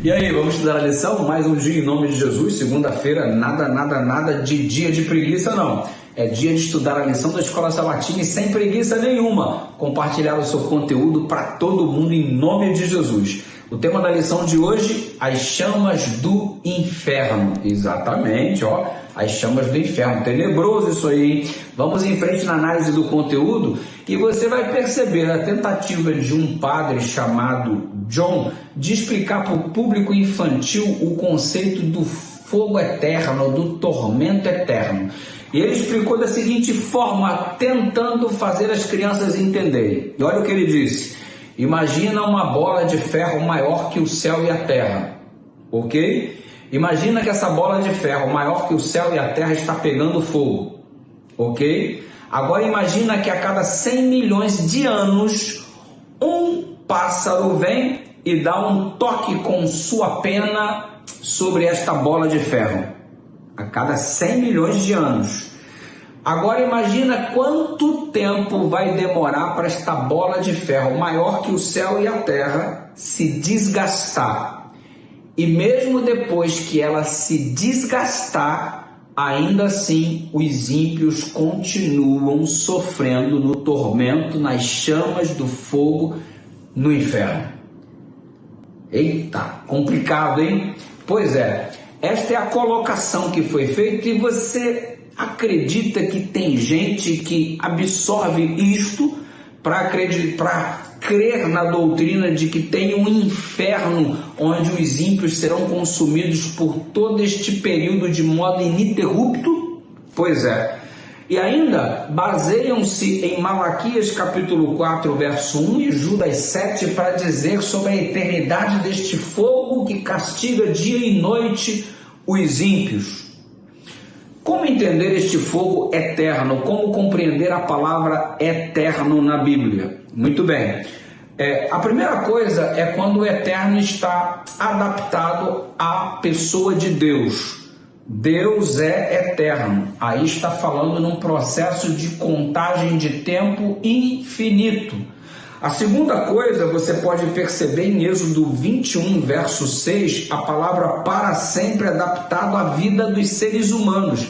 E aí, vamos estudar a lição? Mais um dia em nome de Jesus, segunda-feira, nada de dia de preguiça não. É dia de estudar a lição da Escola Sabatina e sem preguiça nenhuma, compartilhar o seu conteúdo para todo mundo em nome de Jesus. O tema da lição de hoje, as chamas do inferno. Exatamente, ó, as chamas do inferno. Tenebroso isso aí. Vamos em frente na análise do conteúdo e você vai perceber a tentativa de um padre chamado John de explicar para o público infantil o conceito do fogo eterno, do tormento eterno. E ele explicou da seguinte forma, tentando fazer as crianças entenderem. E olha o que ele disse. Imagina uma bola de ferro maior que o céu e a terra, ok? Imagina que essa bola de ferro maior que o céu e a terra está pegando fogo, ok? Agora imagina que a cada 100 milhões de anos, um pássaro vem e dá um toque com sua pena sobre esta bola de ferro. A cada 100 milhões de anos. Agora imagina quanto tempo vai demorar para esta bola de ferro maior que o céu e a terra se desgastar. E mesmo depois que ela se desgastar, ainda assim os ímpios continuam sofrendo no tormento, nas chamas do fogo no inferno. Eita, complicado, hein? Pois é, esta é a colocação que foi feita e você acredita que tem gente que absorve isto para crer na doutrina de que tem um inferno onde os ímpios serão consumidos por todo este período de modo ininterrupto? Pois é. E ainda baseiam-se em Malaquias capítulo 4, verso 1 e Judas 7 para dizer sobre a eternidade deste fogo que castiga dia e noite os ímpios. Como entender este fogo eterno? Como compreender a palavra eterno na Bíblia? Muito bem. A primeira coisa é quando o eterno está adaptado à pessoa de Deus. Deus é eterno. Aí está falando num processo de contagem de tempo infinito. A segunda coisa, você pode perceber em Êxodo 21, verso 6, a palavra para sempre adaptado à vida dos seres humanos.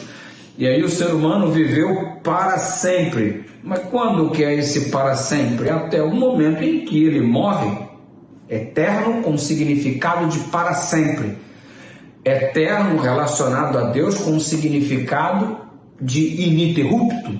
E aí o ser humano viveu para sempre. Mas quando que é esse para sempre? Até o momento em que ele morre. Eterno com significado de para sempre. Eterno relacionado a Deus com significado de ininterrupto.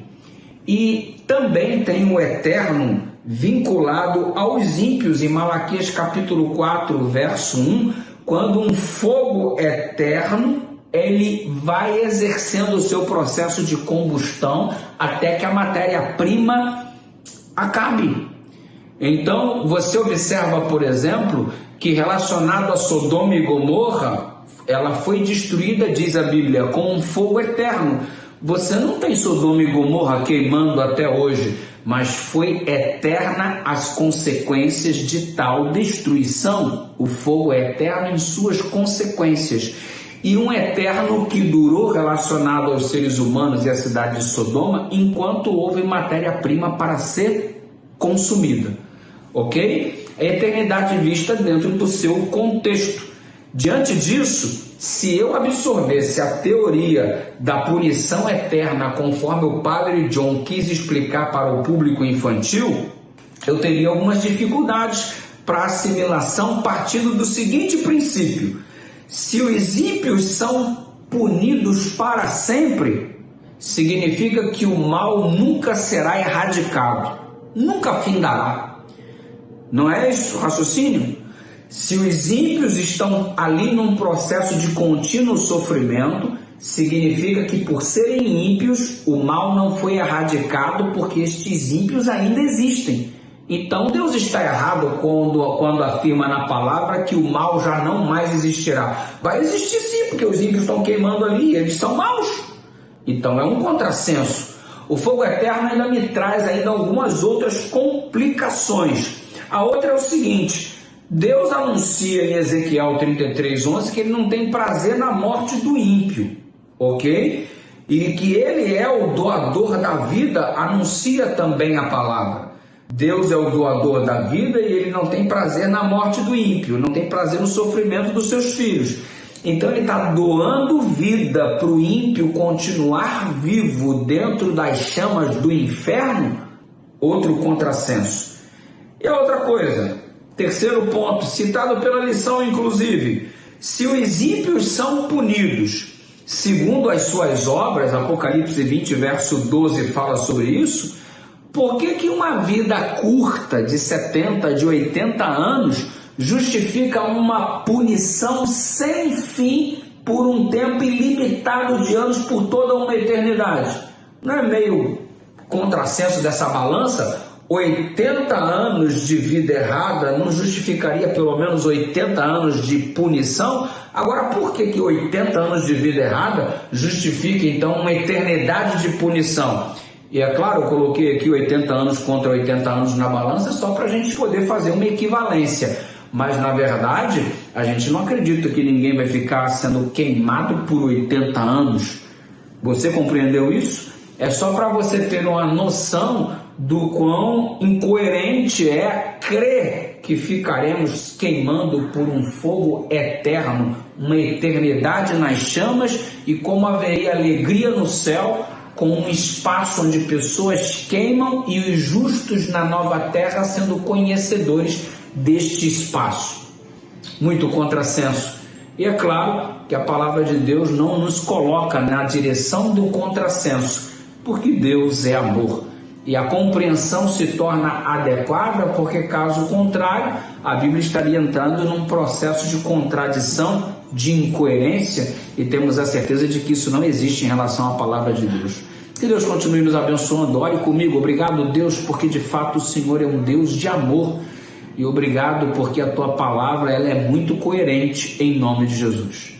E também tem o eterno vinculado aos ímpios em Malaquias capítulo 4, verso 1, quando um fogo eterno, ele vai exercendo o seu processo de combustão até que a matéria-prima acabe. Então, você observa, por exemplo, que relacionado a Sodoma e Gomorra, ela foi destruída, diz a Bíblia, com um fogo eterno. Você não tem Sodoma e Gomorra queimando até hoje, mas foi eterna as consequências de tal destruição. O fogo é eterno em suas consequências. E um eterno que durou relacionado aos seres humanos e à cidade de Sodoma, enquanto houve matéria-prima para ser consumida. Ok? A eternidade vista dentro do seu contexto. Diante disso, se eu absorvesse a teoria da punição eterna conforme o padre John quis explicar para o público infantil, eu teria algumas dificuldades para assimilação partindo do seguinte princípio: se os ímpios são punidos para sempre, significa que o mal nunca será erradicado, nunca findará. Não é esse o raciocínio? Se os ímpios estão ali num processo de contínuo sofrimento, significa que por serem ímpios, o mal não foi erradicado porque estes ímpios ainda existem. Então Deus está errado quando afirma na palavra que o mal já não mais existirá. Vai existir sim, porque os ímpios estão queimando ali, eles são maus. Então é um contrassenso. O fogo eterno ainda me traz ainda algumas outras complicações. A outra é o seguinte: Deus anuncia em Ezequiel 33:11 que ele não tem prazer na morte do ímpio, ok? E que ele é o doador da vida, anuncia também a palavra. Deus é o doador da vida e ele não tem prazer na morte do ímpio, não tem prazer no sofrimento dos seus filhos. Então ele está doando vida para o ímpio continuar vivo dentro das chamas do inferno. Outro contrassenso. E a outra coisa, terceiro ponto, citado pela lição inclusive: se os ímpios são punidos segundo as suas obras, Apocalipse 20, verso 12 fala sobre isso, por que uma vida curta de 70, de 80 anos justifica uma punição sem fim por um tempo ilimitado de anos, por toda uma eternidade? Não é meio contrassenso dessa balança? 80 anos de vida errada não justificaria pelo menos 80 anos de punição? Agora, por que 80 anos de vida errada justifica então uma eternidade de punição? E é claro, eu coloquei aqui 80 anos contra 80 anos na balança só para a gente poder fazer uma equivalência. Mas na verdade, a gente não acredita que ninguém vai ficar sendo queimado por 80 anos. Você compreendeu isso? É só para você ter uma noção do quão incoerente é crer que ficaremos queimando por um fogo eterno, uma eternidade nas chamas, e como haveria alegria no céu, com um espaço onde pessoas queimam e os justos na nova terra sendo conhecedores deste espaço. Muito contrassenso. E é claro que a palavra de Deus não nos coloca na direção do contrassenso, porque Deus é amor. E a compreensão se torna adequada, porque caso contrário, a Bíblia estaria entrando num processo de contradição, de incoerência, e temos a certeza de que isso não existe em relação à palavra de Deus. Que Deus continue nos abençoando. Ore comigo. Obrigado, Deus, porque de fato o Senhor é um Deus de amor, e obrigado porque a tua palavra ela é muito coerente, em nome de Jesus.